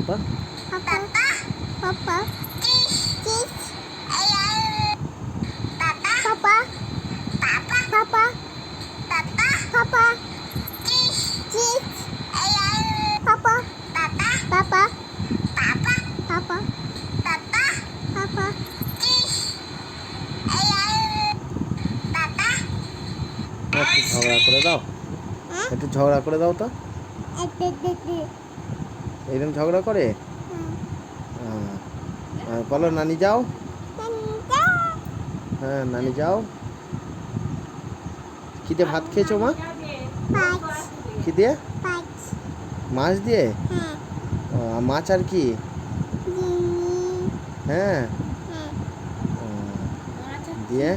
পাপা? পাপা পাপা cheese পাপা পাপা পাপা পাপা পাপা cheese পাপা পাপা পাপা পাপা পাপা পাপা cheese পাপা একটু ঝগড়া করে দাও, একটু ঝগড়া করে দাও তো। এরকম ঝগড়া করে? বলো নানি যাও। হ্যাঁ নানি যাও। কি দিয়ে ভাত খেয়েছো মা? কি দিয়ে? মাছ দিয়ে? মাছ আর কি? হ্যাঁ দিয়ে